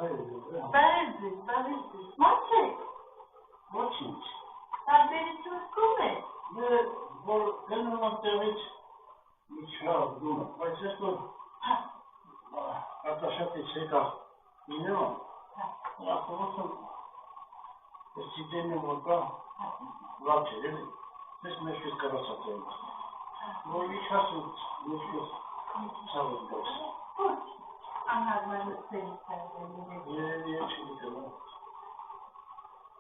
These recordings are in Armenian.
Բարեզի, մոչեք։ Ոչինչ։ Տարբերություն զգում եք։ Որ գնում եմ տեղից իջավ դում, բայց ես որ արտաշատից եկա ինեմ, ախորոսում ես սիտեմ եմ որ կա լավ չէր էլի, ես մեջքից կարասած եմ, որ իջասում մեջքից սավոտ գաս։ Ոչ, անհարմարությունից տարբերություն։ Երևի է չի դիտեմ։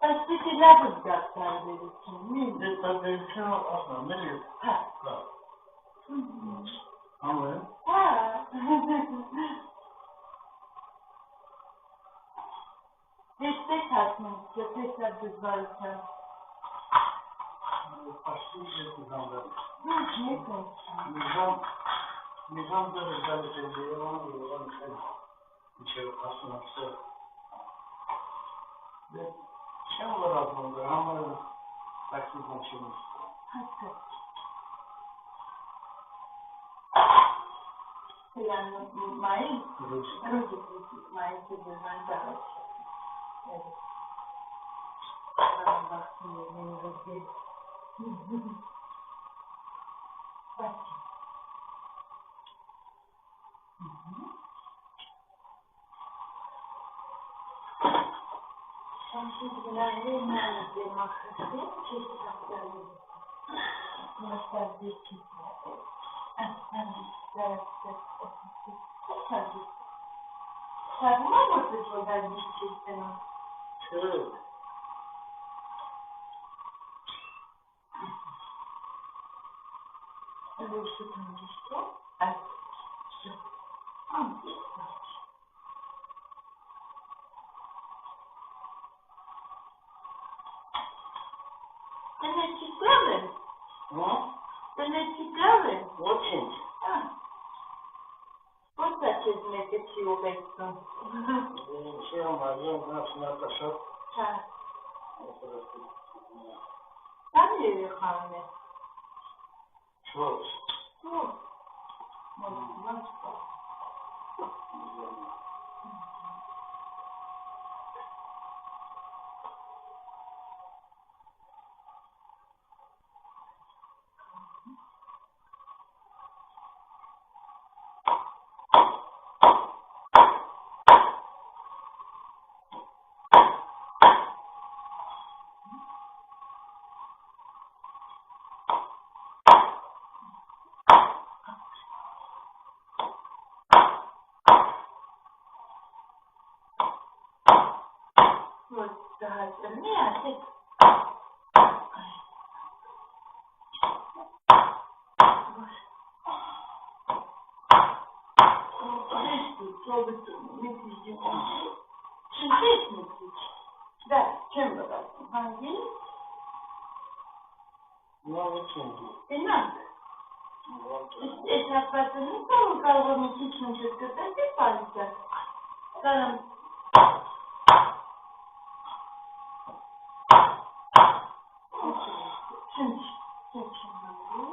Բայց պիտի լավ զգաք տարբերություն։ Դե տարբերությունը ասնամ էլի։ Հա։ Համը։ Հա։ Եստեք հասնում, եպես ա դժվարության։ Պաշտի ես ուզանդար։ Ոչ, ես եմ։ Միժան դերը գալիս են Երևան են իչև ասում ապսը։ Դե չեմ որ ասում դեր համարը տաքսիզան չեմ ուստը։ Հասկա։ Հիլանում մայի։ Ռուջի մայի դժվան դարաց։ Արամ բախտում եմ ռոզգել։ Բացի։ Շանշիտ վրայրի նայնս եմ ախրստի, չես հաստարի։ Մաստար դիրքից Սարմա որպես որ դա դիրքից տենամ։ Չէ։ Որ շուտում դիշտո, այդ շո, ամպից բաչ։ Տնեցիկ լավ է։ Տնեցիկ լավ է։ Ոչինչ։ Ոնց է չեզ մեկը չի ուղեկցում։ Չի համար, եմ նաշնատաշատ։ Հա։ Տան երեխան է։ Չորս։ Մոտ կա։ Որ դահատրնի ասեք։ Շնչես մուքիչ, դա չեմ բրացում, հանգի։ Նավը չեմ դու։ Տենանք, ես հապվածը նույնք որ կարող եմ մուքիչ մունչես կտած է պալիցա, կարամ շնչ եմ հանգի։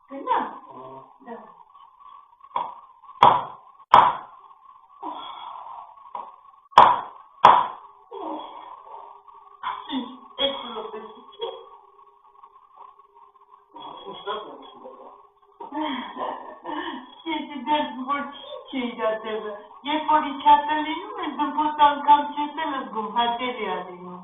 Տենանք, դա Ես դեռ որ չի իրատեղը, երբ որ իչատը լինում ես, դմպոս անգամ չես էլ զգում, հատերի ա լինում։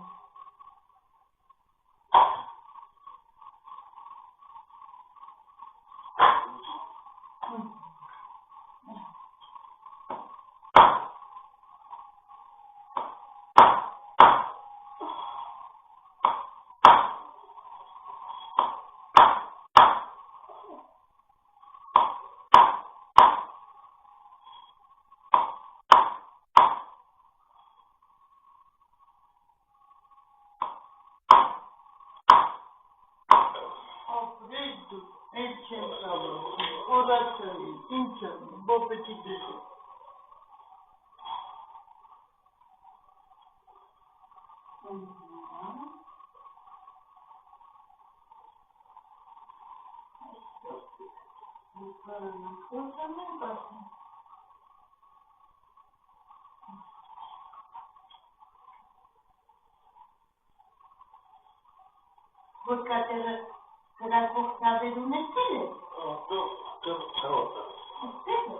Ոտկատերը գրակող ծավեր ունեցել է։ Դեռ ցավոտ է։ Ուստեղ է։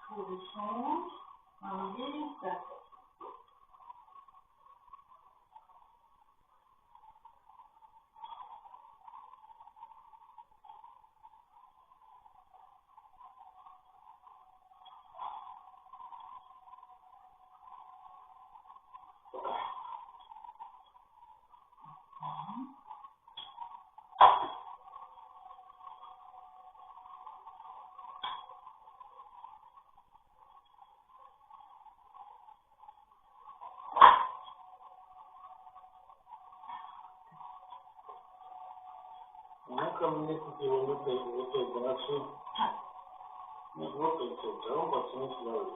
Խորշոն, անգերիկա։ Ко мне вот этой братцы, вот эти, втором пацаны славы.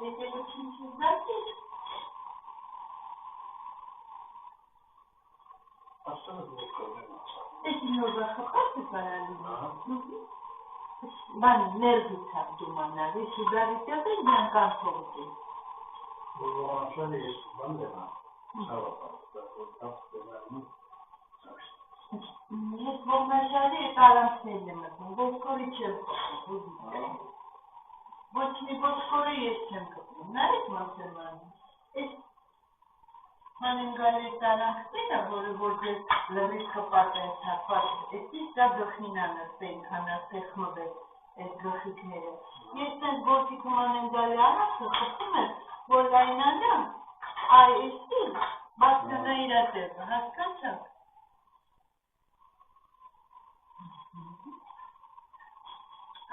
Եթե ոչինչ չզատիր, Осталось вот проблема. эти немного хапаты параллельно. Бан нервица думана, вы сюда ведете, я конфорте. Было начало есть бандера. Нет, вначале это арамсельно, вот скоро чем-то. Вот не вот скоро есть чем-то. Знаете, Марселман? Маненгалի տարանքները, որը որպես լրիվ կպատ են թափած, էսի դա գլխինան ասեն, անասեխմով է այդ գլխիկները։ Ես են որդիք մանենգալի անասը խպում են, որ լայնանա, այ էսի, բացնա իրատեղը, հասկանցակ։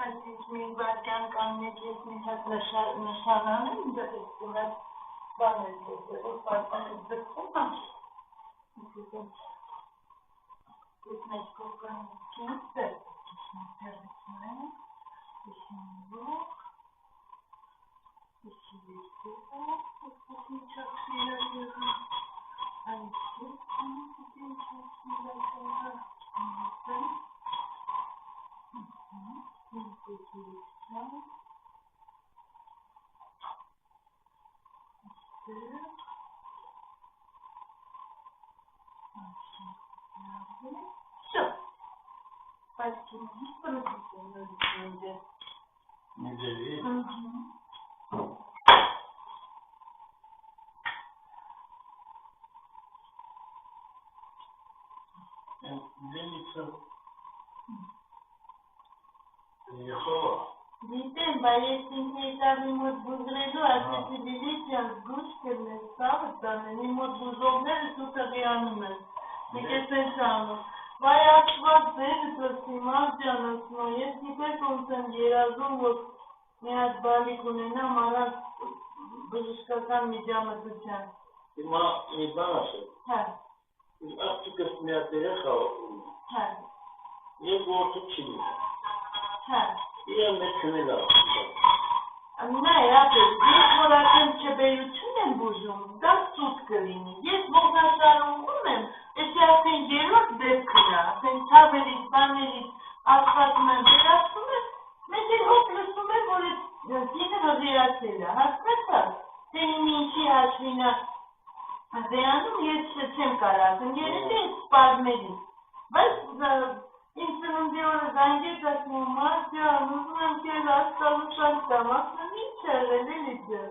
Այսինչ մի վարկյան կաննեք ես մի հատ նշանանեմ, դրեցում եմ բանել կետը, որ պարպանեց դրվում եմ, ես մեծ կողկանությունից դերեցում եմ, իշինվող, իշիվերքով, ոսպոք միջակ սիրատեղը, այսպես միջակ սիրատեղը, այնպես, Все. Почти не продолжение. Недели. Ленится. Ехала. Դիտեմ, բայց ես ինքն ետարի մոտ բուզրելու, ասեցի դիլիցիան զգուշ կերնես սավը տանեն, իմ մոտ բուզողները սուտը վիանում են, մեկ է սենց անում, Վայ ակված ձերս հիմար ջան ասում ես գիտես ոնց եմ երազում որ մի հատ բալիկ ունենամ առանց բժշկական միջամտության Հիմա մի բան ասեմ Հա Աղջիկս մի հատ երեխա ունի Հա Ես գործը չի լինում Հա Իրան մեջ չունել Նայ ապել ես որ ակեմ չբերություն եմ բուժում դա սուտ կլինի ես ողնաշարում եմ Ես արդեն երրորդ դեպքն է, ասեն ցավերից, բաներից, ասվածում եմ, վերացում եմ, մեկ էլ հոտ լսում եմ, որ այդ կինը հղիացել է, հասկացա՞ս, թե իմ ինչի հաշվին է դեանում, ես չեմ կարող ասեմ, երևի այդ սպազմերից, բայց իմ ծնունդի օրը զանգեց ասում, Մարտյան, ուզում եմ քեզ ասկալուշան տամ, ասում ինչ եղել էլի ջան,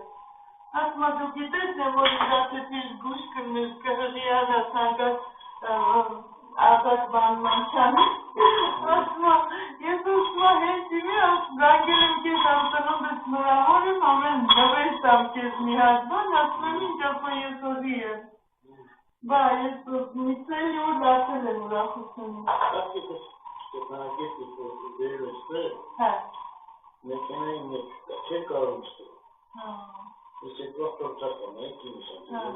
ասում դու գիտես եմ, որ իզացեցիր գուշ կնես կհղիանաս հանգած Աղաս բանմանչանի, ես ուսմա հենց իմի զանգել եմ կեզ ամտնոնդս նրահոր եմ, ամեն նվես ամ կեզ մի հատ բան, ասում եմ ինչ ասում ես հորի եմ։ Բա, ես միցել ու լացել եմ ուրախությունից։ Աղջիկս Ստեփանակերտ դերել ստե։ Հա։ Մեքենայի մեջ չէր կարող ստե։ Հա։ Ես այդ դոկտոր ծախում եմ, ինձ Հա։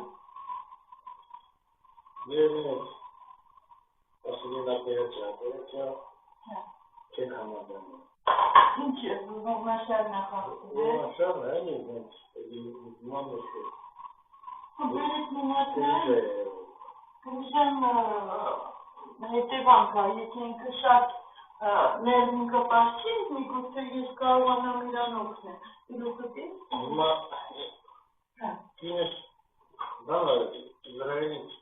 Վերնես Ասիլինակերացիա, չեն համադանում։ Ինչ է, ողնաշար նախախտում է։ Ողնաշարն է, ինձ ման նշել։ Բերեց մինատներ, կրշան հետևանք է, եթե ինքը շատ ներվին կպաշ չի, միգուցե ես կարողանամ իրան օգնել։ Իրոք է։ Հիմա կինս բան Իսրայելից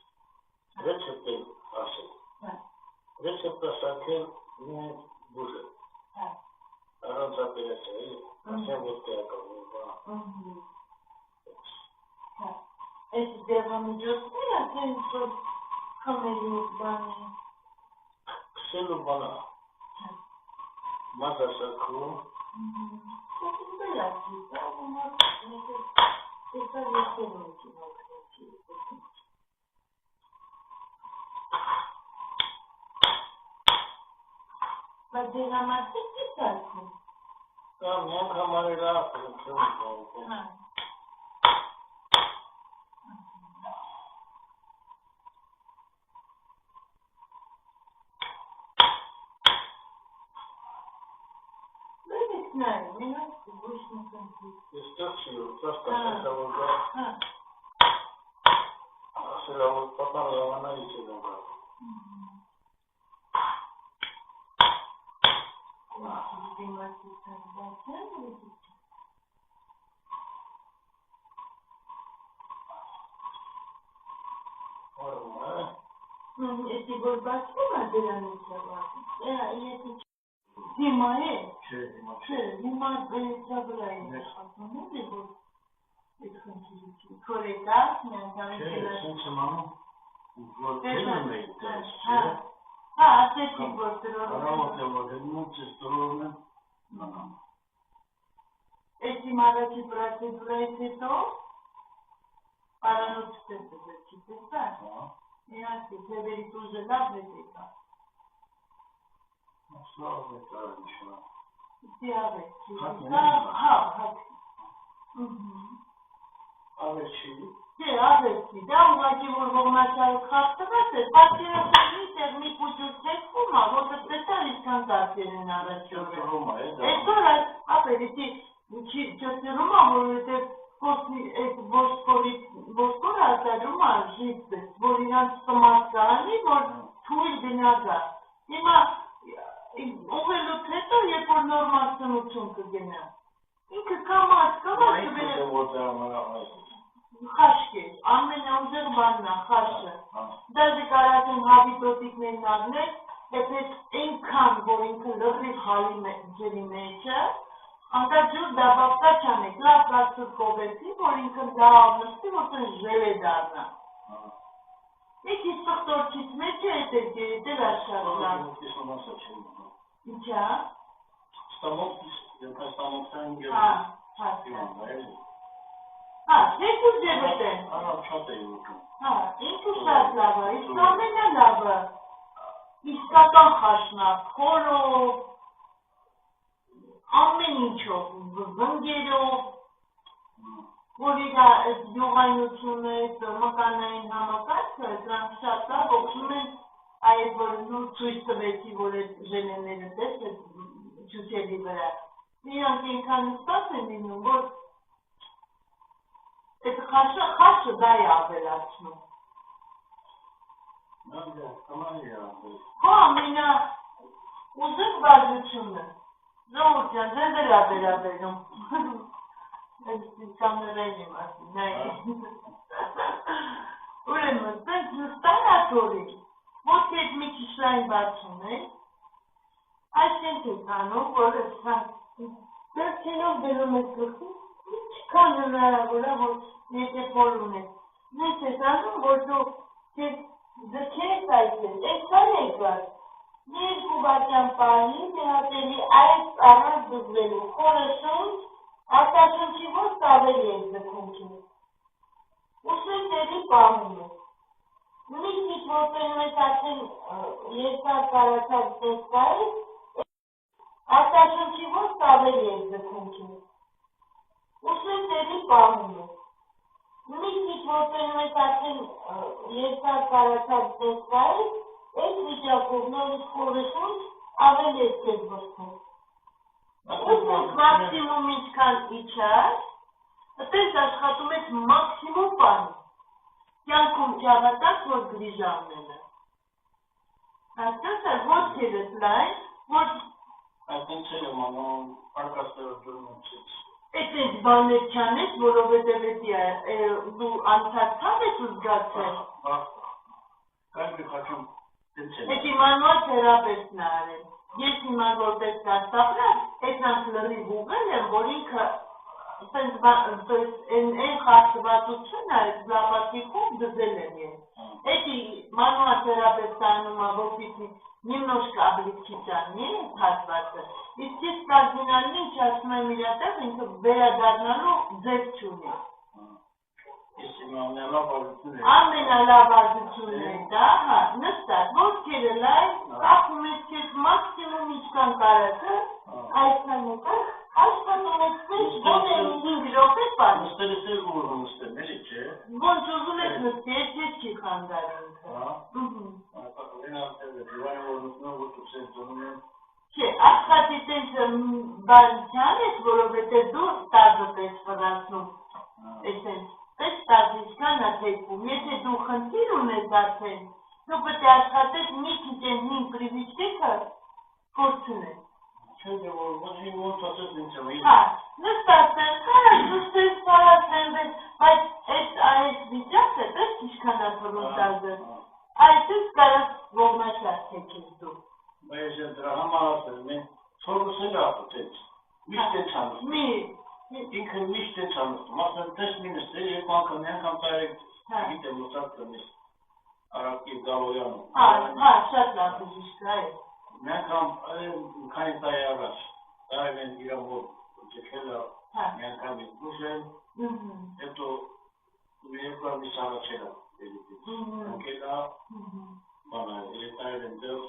ռեցեպտ է ասել։ Ռեցեպտը սարքել մի բուժը։ Առանց ապելացիայի, ասեմ որ տեղակալում բան։ Այս դեղամիջոցներ ասեն, որ խմելու բանի։ Քսելու բանա։ Մազա սարքում։ Սոքին բելացի, դա ումար, Եսա եսել ունքի մոքնեցի։ Բայց դեղամատիկ է սարքում։ Կամ նենք համարել աղթել չում Հա։ Բերեք նայ, մենակ գուշն կնքի։ Ես տղսի որ ծաստասա որ դա ասելա որ պատան լավանայից է նոգար։ Էսի որ բացվում է դրանից հիմա է։ Չէ, հիմա չէ, հիմա բերեցա վրա է աշխատում է, որ այդ խնդիրիքի կորեկաս, միանգամից չէ, սենց եմ անում, որ թելում է դες, չէ։ Հա, ասեցիք, որ տրորում Արավոտ է, որ հելմուց ես տրորում եմ, Էս իմ առաջի պրացեդուրայից հետո պարանոց ստեղծել չիտես, միացի, թևերի տուժը լավ հետ եկա։ Սլավ է տարանիշնա։ Իսի ավեք, Հատն է։ հա, Ավերջի։ Չէ, ավերջի, դա ուղղակի որ ողնաշարը խախտված է, պատկերացնի տեղ մի պուջուր թեքվում է, որը տեսար իսկան տասեր են առաջ օրը։ Այսօր այս ապերիցի չծրում է, որովհետև ոսկորը ասարում է ժիծպես, որ իրանց տմած կանի, որ թույլ գնագա։ Հիմա ուղելուց հետո, երբ որ նորմալ ծնություն կգնա, ինքը կամաց խաշկ է, ամենաուժեղ բանն է, խաշը։ Դաժե կարասեն հավիտոտիկներն առնել, եպես ենքան, որ ինքը լղրիվ հալի ջրի մեջը, անկա ջուր դաբավկա չանեք, լավ կացուր կովեցի, որ ինքը լավ նստի, որ տեն ժել է դարնա։ Եկի սխտորքից մեջ է ետ աշխար լավ։ Ինչա։ Հա, երկու ձևոտ են։ Արավ շատ է ուտում։ Հա, ինքը շատ լավ է, իսկ ամենը լավը։ իսկական խաշնակ, խորով, ամեն ինչով, վնգերով, որ իր յուղայնությունը, մկանային համակարգը, դրանք շատ լավ օգնում են այդ որ ցույց տվեցի, որ այդ ժենեները դες այդ ջուջերի վրա։ Իրանք ինքան ստաց են լինում, որ այդ խաշը դա է ավելացնում։ Հա, մենա ուզեք բաժությունը, ժողովուրդ ջան, ձեզ էլ է վերաբերում։ Այս կամերային եմ ասում, նայեք։ Ուրեմն, տենց նստանատորի, ոտքի հետ մի քիչ լայն բացում եք, այսինք եք անում, որ ձեռքերով բերում եք գլխին, ինչքան հնարավոր է, որ եթե փոր ունեք, նույնպես եք անում, որ դու ձգեք այսպես, այսքան եկար, 2 վայրկյան պահի, դեհատելի այս առանց դժվելու, խորը շունչ, արտաշունչի ոստ ավելի եք ձգում քիչ, ուսույցերի պահում եք, մի քիչ ոտենում եք արդեն երկար կարացած տեսքայից, արտաշունչի ոստ ավելի եք ձգում քիչ, ուսույցերի պահում եք, մի քիչ ոտենում եք արդեն երկար կարացած տեսքայից, այս վիճակով նորից խորը շունչ ավելի եք ձգում։ Ուսույց մաքսիմում ինչքան իջար, այդպես աշխատում եք մաքսիմում պահի։ Կյանքում չավատակ, որ գրիժանն է։ Այսպես է, ոտքերդ լայն, որ… Այսպես եմ անում, արկաստերով դուրում չից։ Այդպես բաներ չանես, որովհետև դու անցած թավ ես զգացել։ Կայք խաչում դենց եմ։ Էդի մանուալ թերապևտն է արել։ Ես հիմա որպես դաստապրած, այդնանք լրիվ ուղել եմ, որ ինքը այն խարսվածությունը զապատիքում դզել եմ ես։ Էդի մանուալ թերապևտը անում է, որ պիտի немножко облегчить հատվածը, իսկ ես կարդինալն ինչ ասում եմ իրատեղ, ինքը վերադառնալու ձև չունի։ Ամենալավազությունն է դա, նստած, ոտքերը լայն, կախում ես քեզ մաքսիմում ինչքան կարացը, այսքան եկար, աշխատում եք սեջ, ոնց են 5 րոպե պար։ Նստելս է ուր նստել, էլի չէ։ Ոնց ուզում եք նստի, ես չի խանդար ինքը։ Չէ, աշխատի տենց բան չանես, որովհետև դու տազը պես վրացնում, այսենց, պես տազը իսկան է թեքվում, եթե դու խնդիր ունես արդեն, դու պետք է աշխատես մի քիչ են 5 պրիվիջկեքը կորցնես։ Չէ, որ ոչի ոնց ասես ինձ եմ։ Հա, նստած են, կարած նստես, կարած նենվես, բայց այս վիճակը պես ինչքան է թվում տազը, այսպես կարած ողնաշար թեքես դու։ Բայց ես դրա համար ասել եմ, ցորս էլ ապուտեց, միշտ է չանստում։ Ինքը միշտ է չանստում, ասեմ տես մի նստել, երկու անգամ, մի անգամ տարեք, գիտեմ ուսակ տնես, Արակի Գալոյանում։ Հա, շատ լավ բժիշկ է։ Մի անգամ, քանի տարի առաջ, տարել են իրավով ջեքել է, մի անգամ իզգուշ են, հետո երկու ամիս առաջել է, ընկել է, բանը, տարել են դեղս,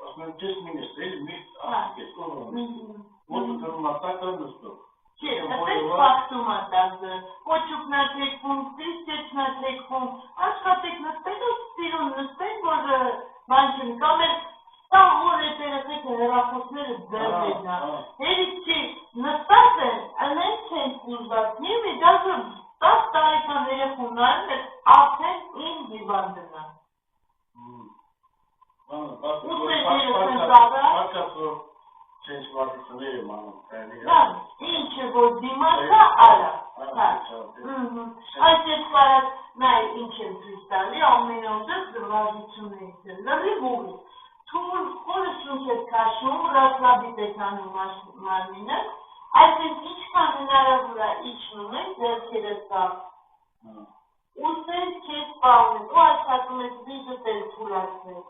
ասում եմ տես մի նստել, միշտ ասկես կորում նստել, ոտը դրում ատակը նստում։ Չէ, այդպես պախտում է տազը, ոչուկն է թեքվում, սրիստեցն է թեքվում, աշխատեք նստելով ստիրուն նստեն, որ բան չունի, կամ էլ տա որ էտ երեխեքը հեռախոսները ձերվերն է, երիք չի նստած են, ընեն չեն կուզված, նիմի դազը 10 տարեկան երեխուն նայում է, արդեն ին դիվանդն է։ Չենց վարդություններ եմ անում, կայլի ինչը որ դիմացա արա, այս ես կարած նայ ինչ եմ ծույց տալի, ամենօզես վարդություններից է, լրիվ ուղի, թուր խորը շունչ եք կաշում, ռասլաբիտ եք անում մարմինը, այսպես ինչքան հնարավոր է իջնում եք, ձեռքերը կապ, ուսես քեզ պահում եք, ու աշխատում եք վիզուտ էլ թուրացնեք,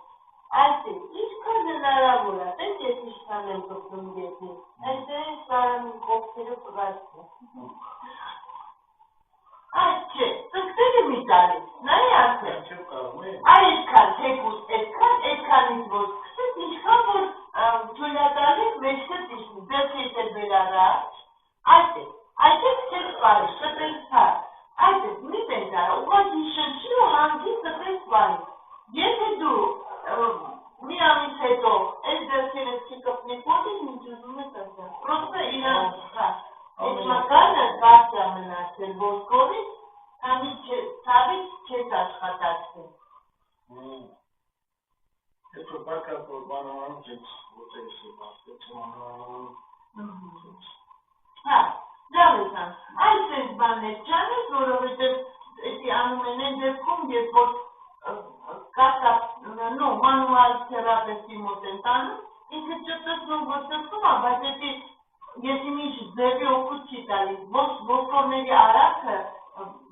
այսպես, ինչքան հնարավոր է, տես ես ինչքան եմ կպտում գետի, այսպես կարան կողքերը պղացնեք։ Այս չէ, ծնկները մի տալիս, նայ ասել։ Չեմ կարող է։ Այդքան թեկուս, այդքանից որ սկսես, ինչքան որ թույլատալիս մեջքը տիշնի, ձերքից էլ բեր առաջ, այդ չես պարի, շտես թար, այդ մի տենց արա, ուղղակի շնչի ու հանգի ստես պարի, եթե դու մի ամիս հետո այս ձերքերս չկպնի կոտին, ինչ ուզում ես ասել, պրոստը իրան այդ մականը կարծա մնացել ոսկորից, քանի ցավից չես աշխատացել։ Հետո բակա բանանում չես ոտես բաստեցում։ Հա, լավ ես ան, այս բաններ չանես, որովհետև էդի անում են են դեպքում, երբ որ մանուալ թերապևտի մոտ են տանում, ինքը ճտտում ոստում, բայց էդի եթե միշ ձևի օգուտ չի տալիս, ոսկորների արակը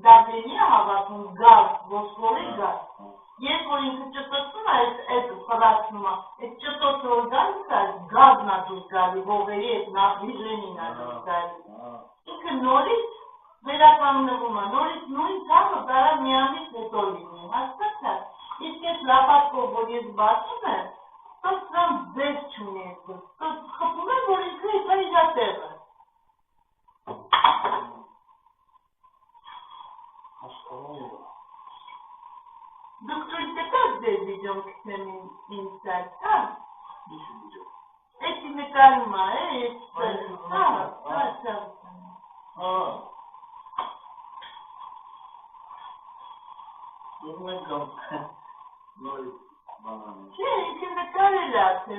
դարբերի է հավատում գազ, ոսկորի գազ, երբ որ ինքը ճտտում է, այդ խրացնում է, այդ ճտոտը որ գալիս է, գազն է դուրս գալի, ողերի այդ նապրիժենին է դուրս գալի, ինքը նորից վերականգնվում է, նորից նույն ցավը կարա մի ամիս հետո լինի, հասկացա՞ս, իսկ այս լապատկով, որ ես բացում եմ, տոց սրան ձև չունի այսպես, տոց խփում եմ, որ ինքը իպա իրա տեղը։ Դուք թույլ կտաք ձեր վիդեոն կտեմ ինձ սայտ, հա? Էդի նկարում է, Դուրն ենք կամ նորից բանանում։ Չէ, ինքը նկարել է ասել։